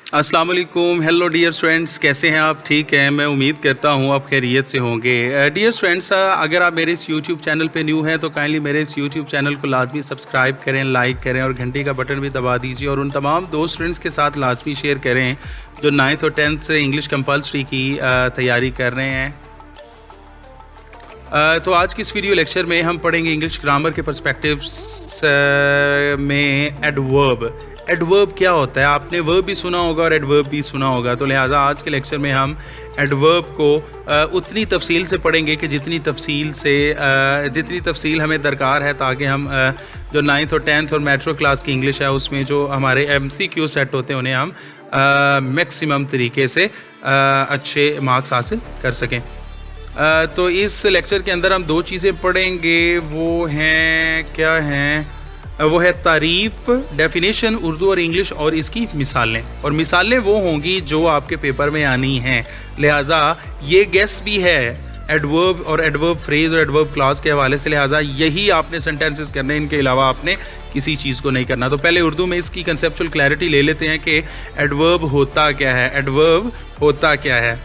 अस्सलाम वालेकुम, hello dear friends, कैसे हैं आप? ठीक हैं, मैं उम्मीद करता हूं आप खैरियत से होंगे। डियर फ्रेंड्स, अगर आप मेरे इस यूट्यूब चैनल पे न्यू हैं तो काइंडली मेरे इस यूट्यूब चैनल को लाजमी सब्सक्राइब करें, लाइक करें और घंटी का बटन भी दबा दीजिए और उन तमाम दोस्त फ्रेंड्स के साथ लाजमी शेयर करें जो 9th और 10th से इंग्लिश कंपल्सरी की तैयारी कर रहे हैं। तो आज की इस वीडियो लेक्चर में हम पढ़ेंगे इंग्लिश ग्रामर के पर्सपेक्टिव्स में एडवर्ब। एडवर्ब क्या होता है? आपने वर्ब भी सुना होगा और एडवर्ब भी सुना होगा, तो लिहाजा आज के लेक्चर में हम एडवर्ब को उतनी तफसील से पढ़ेंगे कि जितनी तफसील हमें दरकार है, ताकि हम जो 9th और 10th और मेट्रो क्लास की इंग्लिश है उसमें जो हमारे MCQ सेट होते हैं उन्हें हम मैक्सिमम तरीके से अच्छे मार्क्स हासिल कर सकें। तो इस लेक्चर के अंदर हम दो चीज़ें पढ़ेंगे, वो है तारीफ़, डेफिनेशन उर्दू और इंग्लिश, और इसकी मिसालें। और मिसालें वो होंगी जो आपके पेपर में आनी हैं, लिहाजा ये गेस भी है एडवर्ब और एडवर्ब फ्रेज और एडवर्ब क्लॉज के हवाले से, लिहाजा यही आपने सेंटेंसेस करने, इनके अलावा आपने किसी चीज़ को नहीं करना। तो पहले उर्दू में इसकी कंसेप्चुअल क्लैरिटी ले लेते हैं कि एडवर्ब होता क्या है। एडवर्ब होता क्या है?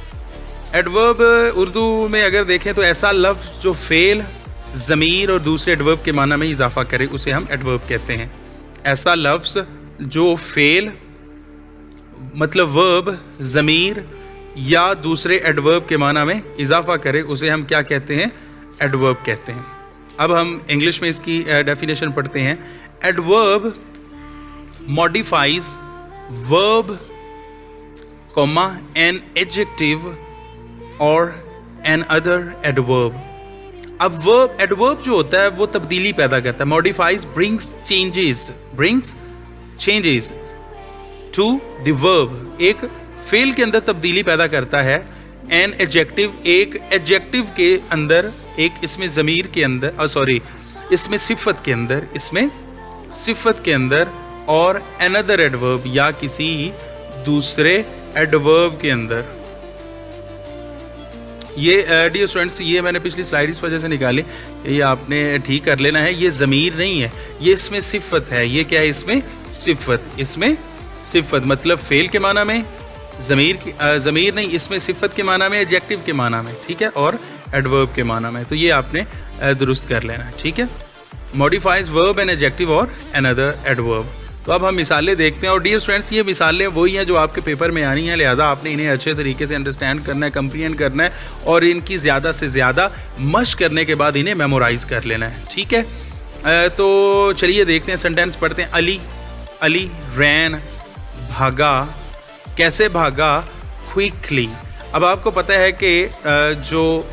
एडवर्ब उर्दू में अगर देखें तो ऐसा लफ्ज़ जो फ़ेल, ज़मीर और दूसरे एडवर्ब के माना में इजाफा करे उसे हम एडवर्ब कहते हैं। ऐसा लफ्ज़ जो फ़ेल मतलब वर्ब, ज़मीर या दूसरे एडवर्ब के माना में इजाफा करे उसे हम क्या कहते हैं? एडवर्ब कहते हैं। अब हम इंग्लिश में इसकी डेफिनेशन पढ़ते हैं। Adverb modifies verb, an adjective और एन अदर एडवर्ब। अब वर्ब, एडवर्ब जो होता है वो तब्दीली पैदा करता है। Modifies brings changes to the verb, एक फेल के अंदर तब्दीली पैदा करता है। एन एडजेक्टिव, एक एडजेक्टिव के अंदर, एक इसमें ज़मीर के अंदर, इसमें सिफत के अंदर और अनदर एडवर्ब या किसी दूसरे एडवर्ब के अंदर। ये डियर स्टूडेंट्स, ये मैंने पिछली स्लाइड इस वजह से निकाली, ये आपने ठीक कर लेना है। ये ज़मीर नहीं है, ये इसमें सिफत है। ये क्या है? इसमें सिफत मतलब फेल के माना में, ज़मीर नहीं, इसमें सिफत के माना में, एडजेक्टिव के माना में, ठीक है, और एडवर्ब के माना में। तो ये आपने दुरुस्त कर लेना है, ठीक है। मॉडिफाइज वर्ब एंड एडजेक्टिव और अनदर एडवर्ब। तो अब हम मिसालें देखते हैं। और डियर स्टूडेंट्स, ये मिसालें वही हैं जो आपके पेपर में आनी हैं, लिहाजा आपने इन्हें अच्छे तरीके से अंडरस्टैंड करना है, कंप्रीहेंड करना है और इनकी ज़्यादा से ज़्यादा मश्क करने के बाद इन्हें मेमोराइज़ कर लेना है, ठीक है। तो चलिए देखते हैं, सेंटेंस पढ़ते हैं। अली रैन, भागा। कैसे भागा? क्विकली। अब आपको पता है कि जो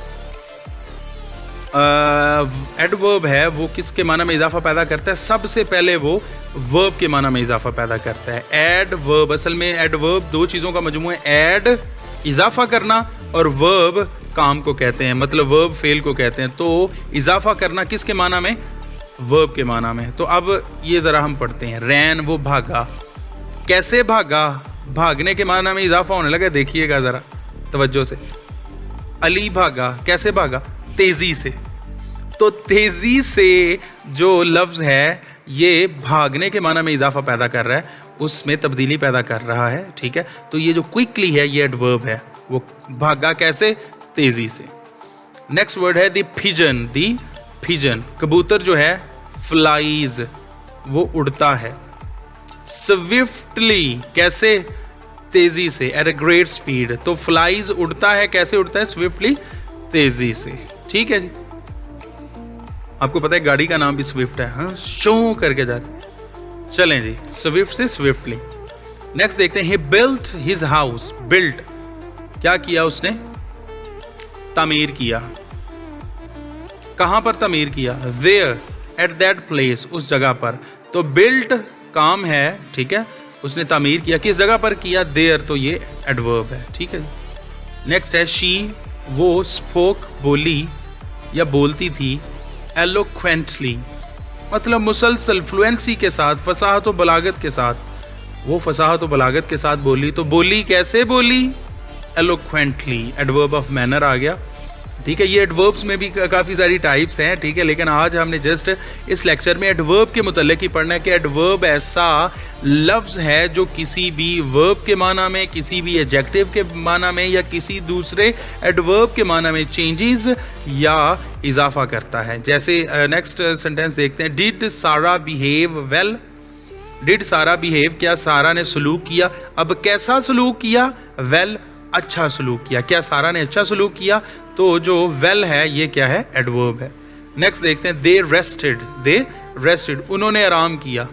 एडवर्ब है वो किसके माना में इजाफा पैदा करता है? सबसे पहले वो वर्ब के माना में इजाफा पैदा करता है। एडवर्ब, असल में एडवर्ब दो चीज़ों का मजमू है। एड इजाफा करना और वर्ब काम को कहते हैं, मतलब वर्ब फेल को कहते हैं। तो इजाफा करना किसके माना में? वर्ब के माना में। तो अब ये ज़रा हम पढ़ते हैं। रैन, वो भागा। कैसे भागा? भागने के माना में इजाफा होने लगा, देखिएगा ज़रा तवज्जो से। अली भागा, कैसे भागा? तेज़ी से। तो तेज़ी से जो लफ्ज़ है ये भागने के माना में इजाफा पैदा कर रहा है, उसमें तब्दीली पैदा कर रहा है, ठीक है। तो ये जो क्विकली है ये एडवर्ब है। वो भागा कैसे? तेज़ी से। नेक्स्ट वर्ड है द पिजन। कबूतर जो है फ्लाइज, वो उड़ता है। स्विफ्टली, कैसे? तेज़ी से, एट अ ग्रेट स्पीड। तो फ्लाइज उड़ता है, कैसे उड़ता है? स्विफ्टली, तेज़ी से, ठीक है जी। आपको पता है गाड़ी का नाम भी स्विफ्ट है, हाँ, शो करके जाते हैं। चलें जी, स्विफ्ट से स्विफ्टली। नेक्स्ट देखते हैं। ही बिल्ट हिज हाउस। बिल्ट, क्या किया उसने? तामीर किया। कहाँ पर तामीर किया? देयर, एट दैट प्लेस, उस जगह पर। तो बिल्ट काम है, ठीक है, उसने तामीर किया। किस जगह पर किया? देयर, तो ये एडवर्ब है, ठीक है। नेक्स्ट है शी, वो स्पोक, बोली या बोलती थी। एलोक्वेंटली, मतलब मुसलसल, फ्लुएंसी के साथ, फसाहत व बलागत के साथ। वो फसाहत व बलागत के साथ बोली। तो बोली कैसे बोली? एलोक्वेंटली, एडवर्ब ऑफ मैनर आ गया, ठीक है। ये एडवर्ब्स में भी काफ़ी सारी टाइप्स हैं, ठीक है, लेकिन आज हमने जस्ट इस लेक्चर में एडवर्ब के मुतल्लिक ही पढ़ना है कि एडवर्ब ऐसा लफ्ज़ है जो किसी भी वर्ब के माना में, किसी भी एडजेक्टिव के माना में या किसी दूसरे एडवर्ब के माना में चेंजेस या इजाफा करता है। जैसे नेक्स्ट सेंटेंस देखते हैं, डिड सारा बिहेव वेल। डिड सारा बिहेव, क्या सारा ने सलूक किया। अब कैसा सलूक किया? वेल, अच्छा सलूक किया। क्या सारा ने अच्छा सलूक किया? तो जो वेल है ये क्या है? एडवर्ब है। नेक्स्ट देखते हैं, दे रेस्टेड, उन्होंने आराम किया।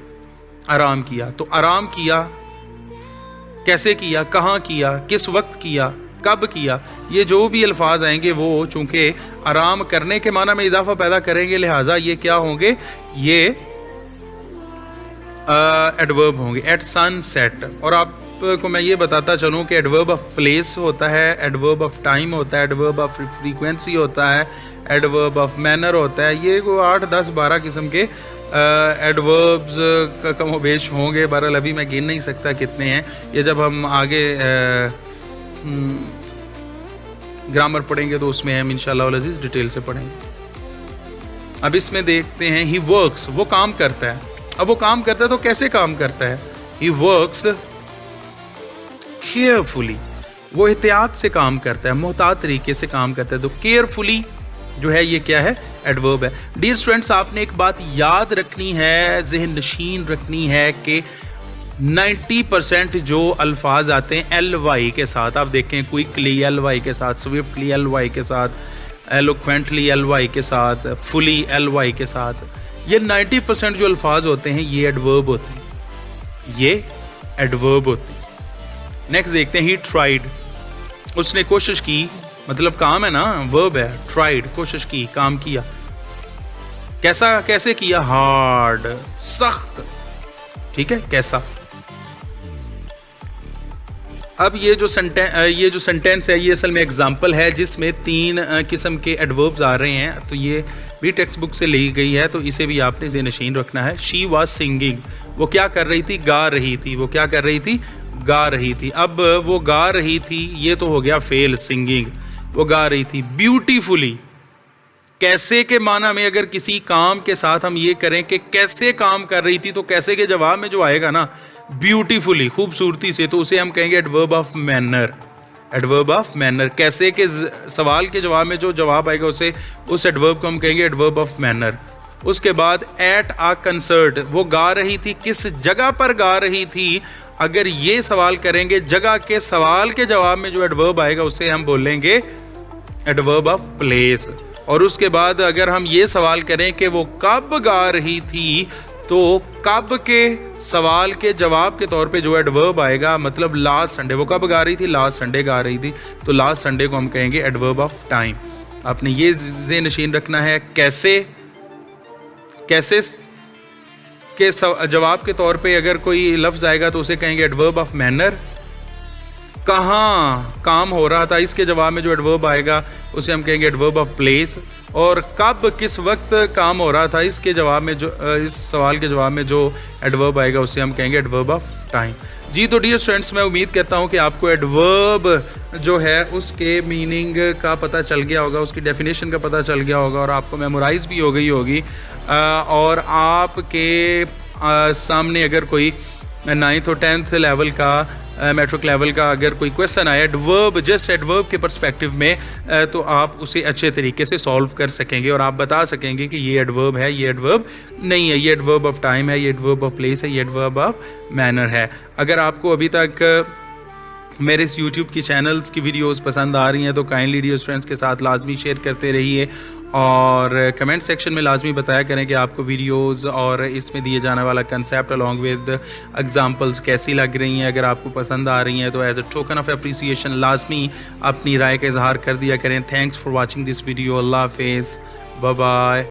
आराम किया, तो आराम किया कैसे किया, कहाँ किया, किस वक्त किया, कब किया, ये जो भी अल्फाज आएंगे वो चूंकि आराम करने के माना में इजाफा पैदा करेंगे, लिहाजा ये क्या होंगे? ये एडवर्ब होंगे। At sunset. और आपको मैं ये बताता चलूँ कि एडवर्ब ऑफ प्लेस होता है, एडवर्ब ऑफ टाइम होता है, एडवर्ब ऑफ फ्रीक्वेंसी होता है, एडवर्ब ऑफ मैनर होता है। ये को 8, 10, 12 किस्म के एडवर्ब्स का कमोबेश होंगे। बहरहाल अभी मैं गिन नहीं सकता कितने हैं, ये जब हम आगे ग्रामर पढ़ेंगे तो उसमें हम इंशाअल्लाह अज़ीज़ डिटेल से पढ़ेंगे। अब इसमें देखते हैं, ही वर्क्स, वो काम करता है। अब वो काम करता है तो कैसे काम करता है? ही वर्क्स केयरफुली, वो एहतियात से काम करता है, मोहतात तरीके से काम करता है। तो केयरफुली जो है ये क्या है? एडवर्ब है। डियर स्टूडेंट्स, आपने एक बात याद रखनी है, ज़हन नशीन रखनी है कि 90% जो अल्फाज आते हैं LY के साथ, आप देखें क्विकली LY के साथ, स्विफ्टली LY के साथ, एलोक्वेंटली LY के साथ, फुली LY के साथ, ये 90% जो अल्फाज होते हैं ये एडवर्ब होते हैं, ये एडवर्ब होते हैं। नेक्स्ट देखते हैं, ही ट्राइड, उसने कोशिश की, मतलब काम है ना, वर्ब है। ट्राइड, कोशिश की, काम किया। कैसा, कैसे किया? हार्ड, सख्त, ठीक है, कैसा। अब ये जो सेंटेंस है ये असल में एग्जाम्पल है जिसमें 3 किस्म के एडवर्ब्स आ रहे हैं। तो ये भी टेक्स्ट बुक से ली गई है, तो इसे भी आपने ज़हन-नशीन रखना है। शी वॉज सिंगिंग, वो क्या कर रही थी? गा रही थी। वो क्या कर रही थी? गा रही थी। अब वो गा रही थी, ये तो हो गया फेल, सिंगिंग, वो गा रही थी। ब्यूटीफुली, कैसे के माना में अगर किसी काम के साथ हम ये करें कि कैसे काम कर रही थी, तो कैसे के जवाब में जो आएगा ना ब्यूटीफुली, खूबसूरती से, तो उसे हम कहेंगे adverb of manner. Adverb of manner. कैसे के सवाल के जवाब में जो जवाब आएगा उसे, उस एडवर्ब को हम कहेंगे एडवर्ब ऑफ मैनर। उसके बाद एट आ कंसर्ट, वो गा रही थी, किस जगह पर गा रही थी। अगर ये सवाल करेंगे, जगह के सवाल के जवाब में जो एडवर्ब आएगा उसे हम बोलेंगे एडवर्ब ऑफ प्लेस। और उसके बाद अगर हम ये सवाल करें कि वो कब गा रही थी, तो कब के सवाल के जवाब के तौर पे जो एडवर्ब आएगा, मतलब लास्ट संडे, वो कब गा रही थी? लास्ट संडे गा रही थी, तो लास्ट संडे को हम कहेंगे एडवर्ब ऑफ टाइम। आपने ये ज़हन-नशीन रखना है। कैसे के जवाब के तौर पे अगर कोई लफ्ज़ आएगा तो उसे कहेंगे एडवर्ब ऑफ मैनर। कहाँ काम हो रहा था, इसके जवाब में जो एडवर्ब आएगा उसे हम कहेंगे एडवर्ब ऑफ प्लेस। और कब, किस वक्त काम हो रहा था, इसके जवाब में जो इस सवाल के जवाब में जो एडवर्ब आएगा उसे हम कहेंगे एडवर्ब ऑफ टाइम। जी तो डियर स्टूडेंट्स, मैं उम्मीद करता हूँ कि आपको एडवर्ब जो है उसके मीनिंग का पता चल गया होगा, उसकी डेफिनेशन का पता चल गया होगा और आपको मेमोराइज भी हो गई होगी। और आपके सामने अगर कोई 9th और 10th लेवल का, मैट्रिक लेवल का अगर कोई क्वेश्चन आया एडवर्ब, जस्ट एडवर्ब के पर्सपेक्टिव में, तो आप उसे अच्छे तरीके से सॉल्व कर सकेंगे और आप बता सकेंगे कि ये एडवर्ब है, ये एडवर्ब नहीं है, ये एडवर्ब ऑफ टाइम है, ये एडवर्ब ऑफ प्लेस है, ये एडवर्ब ऑफ मैनर है। अगर आपको अभी तक मेरे इस YouTube की चैनल्स की वीडियोस पसंद आ रही हैं तो काइंडली डियर फ्रेंड्स के साथ लाजमी शेयर करते रहिए और कमेंट सेक्शन में लाजमी बताया करें कि आपको वीडियोस और इसमें दिए जाने वाला कंसेप्ट अलॉन्ग विद एग्जांपल्स कैसी लग रही हैं। अगर आपको पसंद आ रही हैं तो as a token of appreciation लाजमी अपनी राय का इजहार कर दिया करें। Thanks for watching this video. अल्लाह हाफिज़, बाय बाय।